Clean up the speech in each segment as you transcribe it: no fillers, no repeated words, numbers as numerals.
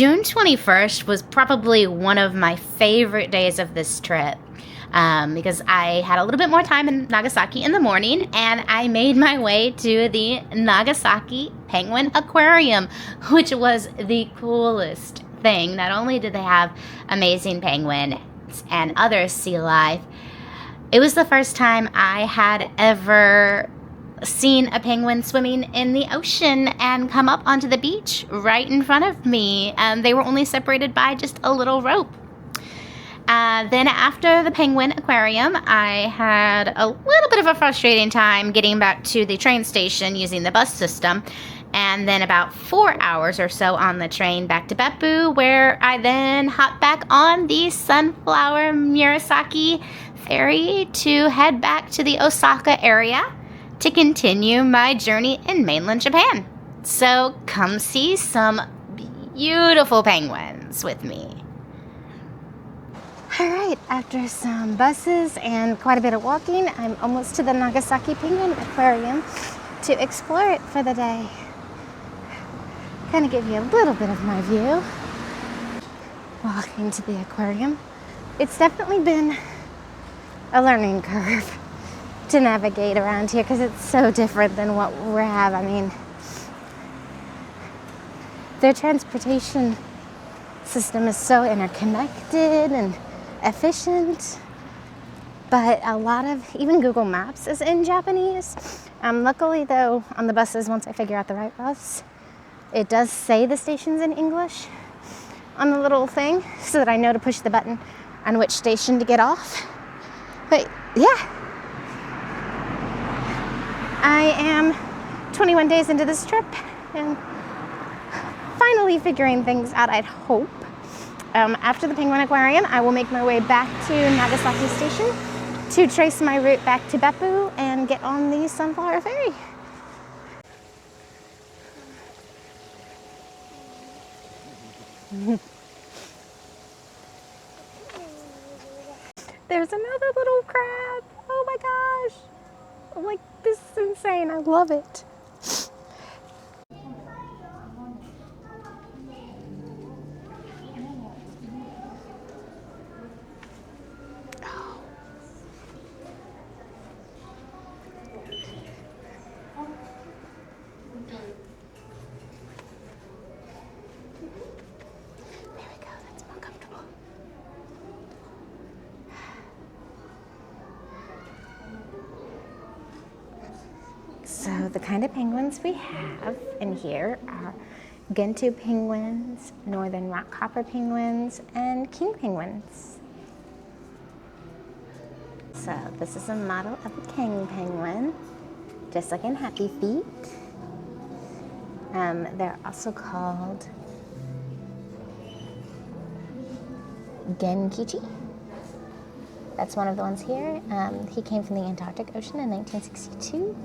June 21st was probably one of my favorite days of this trip. Because I had a little bit more time in Nagasaki in the morning, and I made my way to the Nagasaki Penguin Aquarium, which was the coolest thing. Not only did they have amazing penguins and other sea life, it was the first time I had ever seen a penguin swimming in the ocean and come up onto the beach right in front of me. They were only separated by just a little rope. Then after the Penguin Aquarium, I had a little bit of a frustrating time getting back to the train station using the bus system. And then about 4 hours or so on the train back to Beppu, where I then hopped back on the Sunflower Murasaki ferry to head back to the Osaka area to continue my journey in mainland Japan. So come see some beautiful penguins with me. Alright, after some buses and quite a bit of walking, I'm almost to the Nagasaki Penguin Aquarium to explore it for the day. Kind of give you a little bit of my view walking to the aquarium. It's definitely been a learning curve to navigate around here because it's so different than what we have. I mean, their transportation system is so interconnected and efficient, but a lot of, even Google Maps is in Japanese. Luckily though, on the buses, once I figure out the right bus, it does say the station's in English on the little thing so that I know to push the button on which station to get off. But yeah, I am 21 days into this trip and finally figuring things out, I'd hope. After the Penguin Aquarium, I will make my way back to Nagasaki Station to trace my route back to Beppu and get on the Sunflower Ferry. There's another little crab. Oh my gosh. I'm like, this is insane. I love it. So the kind of penguins we have in here are Gentoo penguins, northern rockhopper penguins, and king penguins. So this is a model of a king penguin, just like in Happy Feet. They're also called Genkichi. That's one of the ones here. He came from the Antarctic Ocean in 1962.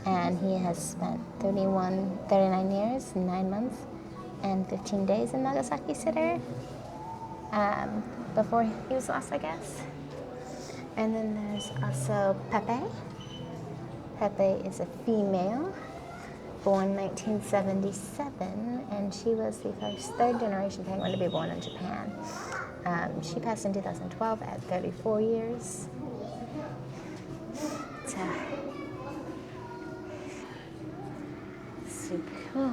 And he has spent 39 years, 9 months, and 15 days in Nagasaki City before he was lost, I guess. And then there's also Pepe. Pepe is a female, born 1977, and she was the first third-generation penguin to be born in Japan. She passed in 2012 at 34 years. So, super cool.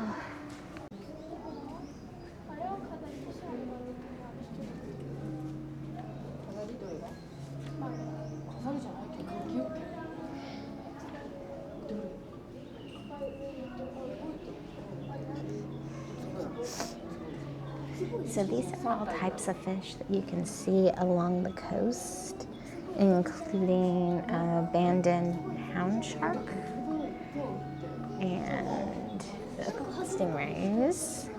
So these are all types of fish that you can see along the coast, including abandoned hound shark and stingrays.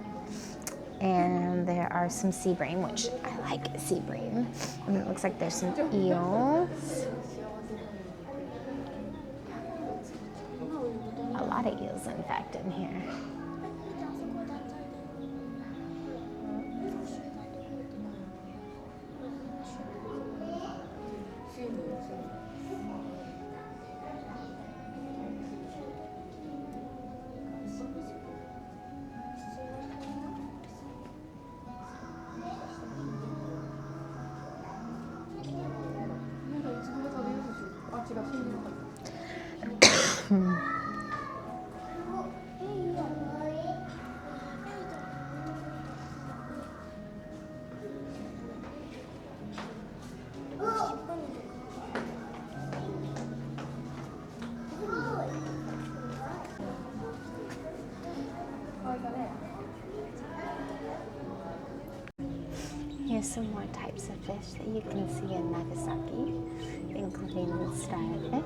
And there are some sea bream, which I like sea bream. And it looks like there's some eels. A lot of eels, in fact, in here. Here's some more types of fish that you can see in Nagasaki, including the starfish.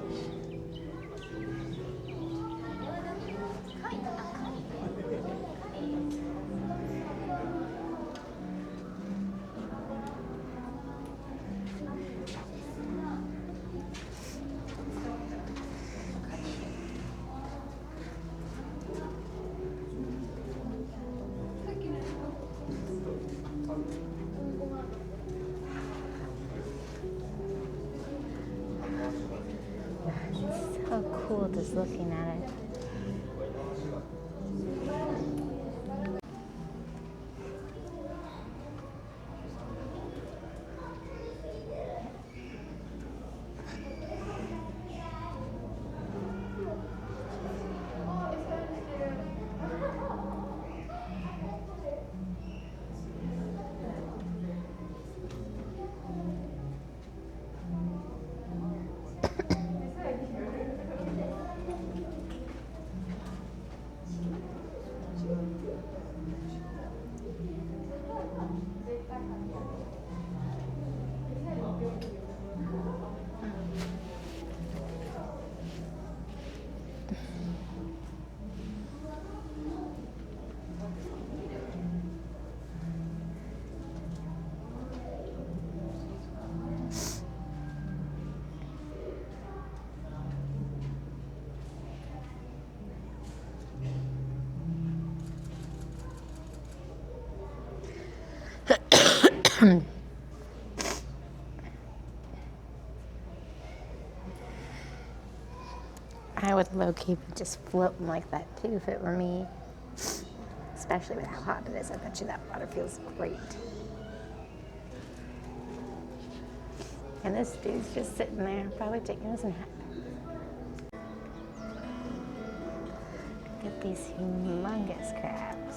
So cool just looking at it. I would low-key be just floating like that too if it were me. Especially with how hot it is. I bet you that water feels great. And this dude's just sitting there, probably taking his nap. Look at these humongous crabs.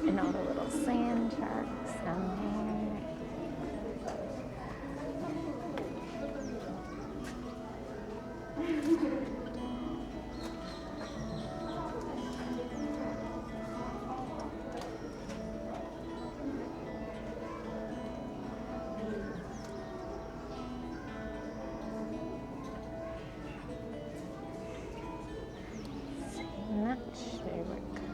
And all the little sand sharks down there. I'm not sure where it comes.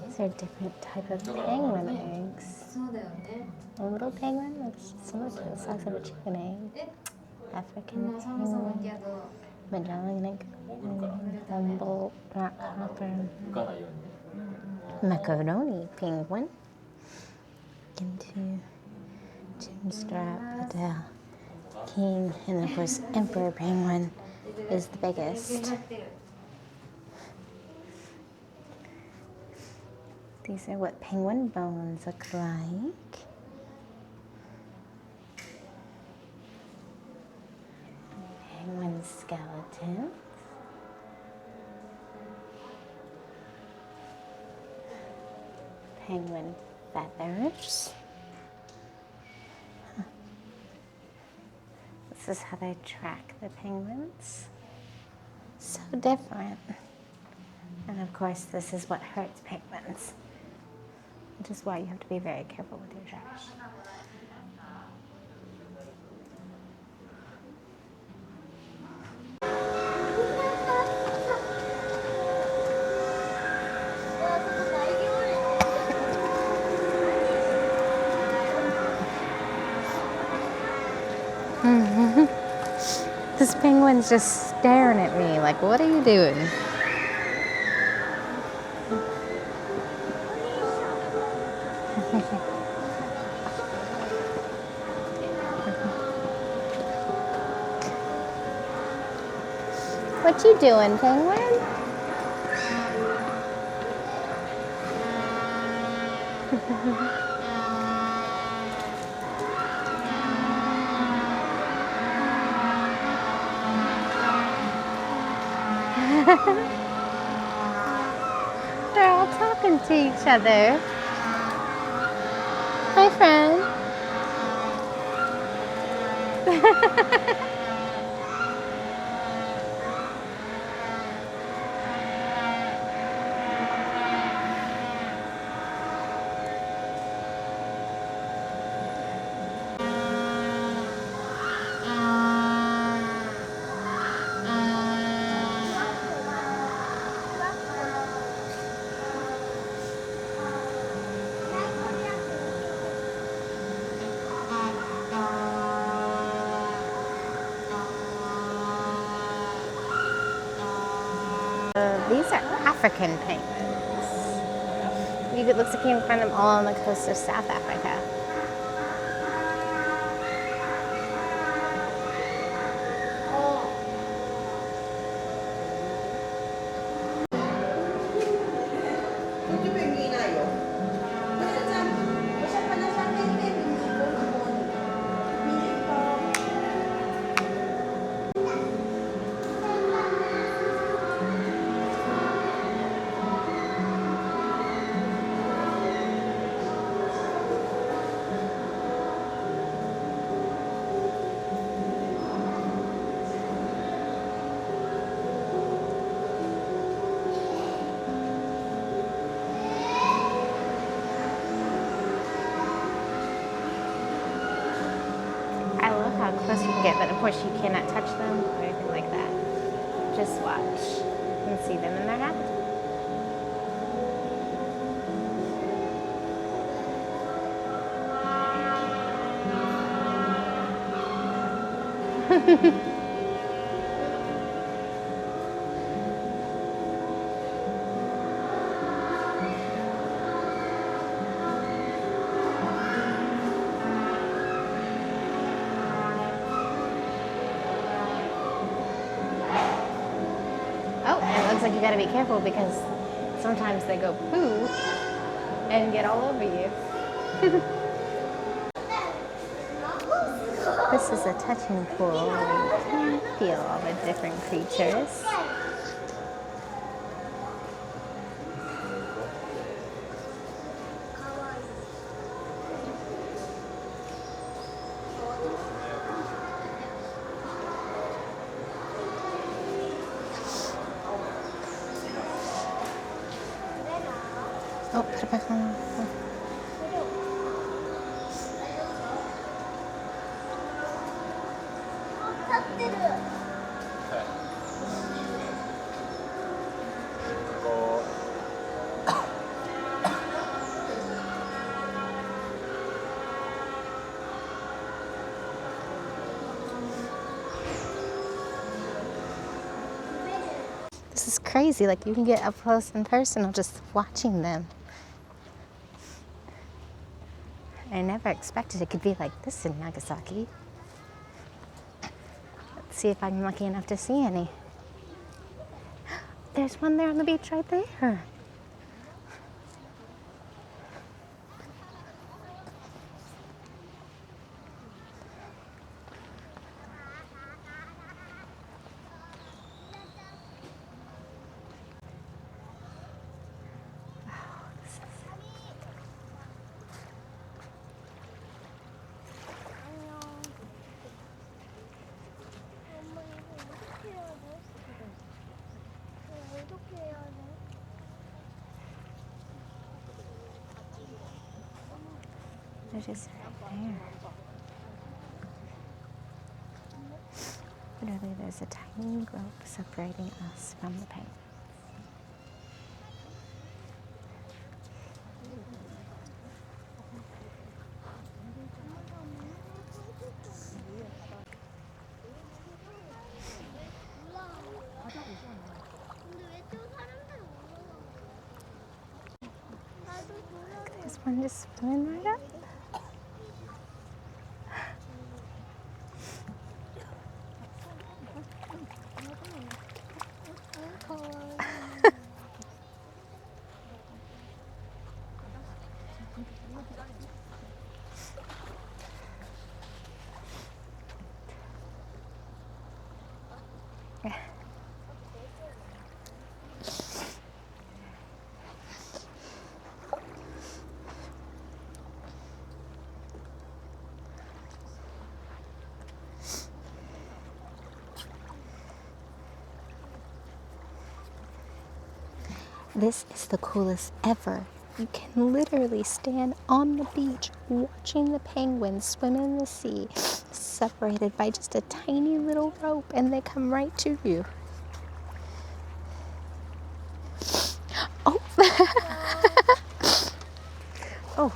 These are different type of penguin eggs. A little penguin looks similar to the size of a chicken egg. African penguin, Magellanic, Humboldt, rockhopper, macaroni penguin. Into Chinstrap, Adele, king, and of course emperor penguin is the biggest. These are what penguin bones look like. Penguin skeleton. Penguin feathers. This is how they track the penguins. So different. And of course, this is what hurts penguins, which is why you have to be very careful with your trash. This penguin's just staring at me like, what are you doing? What you doing, penguin? They're all talking to each other. Hi, friend. These are African penguins. It looks like you can find them all on the coast of South Africa. How close you can get, but of course you cannot touch them or anything like that. Just watch and see them in their habitat. Oh, and it looks like you gotta be careful because sometimes they go poo and get all over you. This is a touching pool where you can feel all the different creatures. Oh, put it back on. This is crazy. Like, you can get up close and personal just watching them. I never expected it could be like this in Nagasaki. Let's see if I'm lucky enough to see any. There's one there on the beach right there. They're just right there. Literally, there's a tiny rope separating us from the penguin. There's one just swimming right up. This is the coolest ever. You can literally stand on the beach watching the penguins swim in the sea, separated by just a tiny little rope, and they come right to you. Oh! Oh.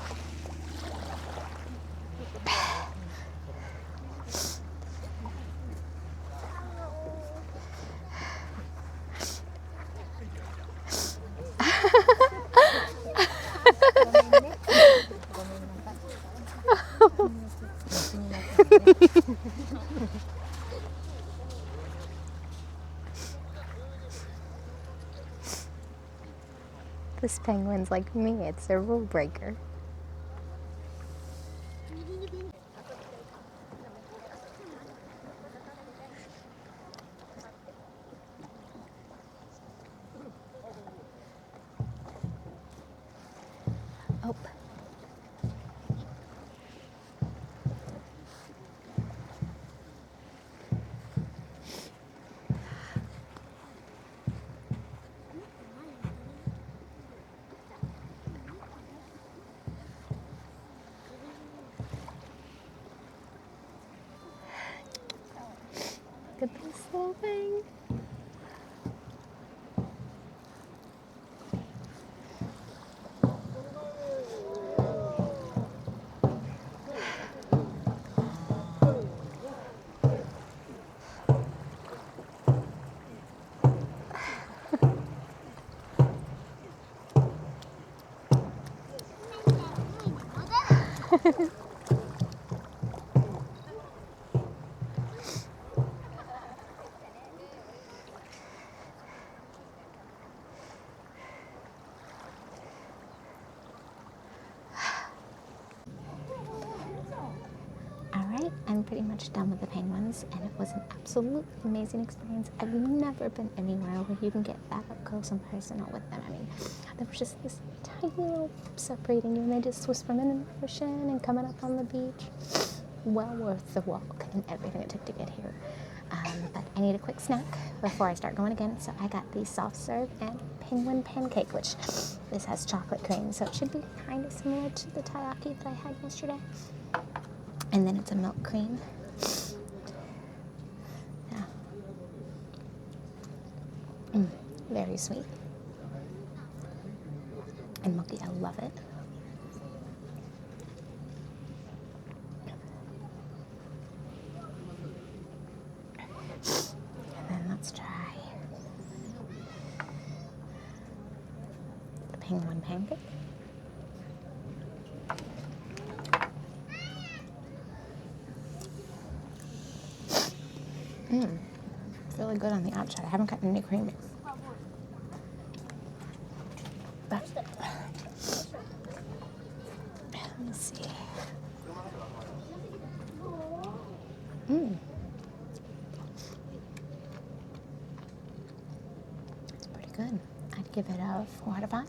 This penguin's like me, it's a rule breaker. Oh. Look at this little thing. Alright, I'm pretty much done with the penguins, and it was an absolutely amazing experience. I've never been anywhere where you can get that up close and personal with them. I mean, there was just this tiny little rope separating you, and they just were swimming in the ocean and coming up on the beach. Well worth the walk and everything it took to get here. But I need a quick snack before I start going again, so I got the soft serve and penguin pancake, which this has chocolate cream, so it should be kind of similar to the taiyaki that I had yesterday. And then it's a milk cream. Yeah. Very sweet. And milky, I love it. And then let's try the penguin pancake. It's really good on the outside. I haven't gotten any cream. But, let me see. It's pretty good. I'd give it a 4 out of 5.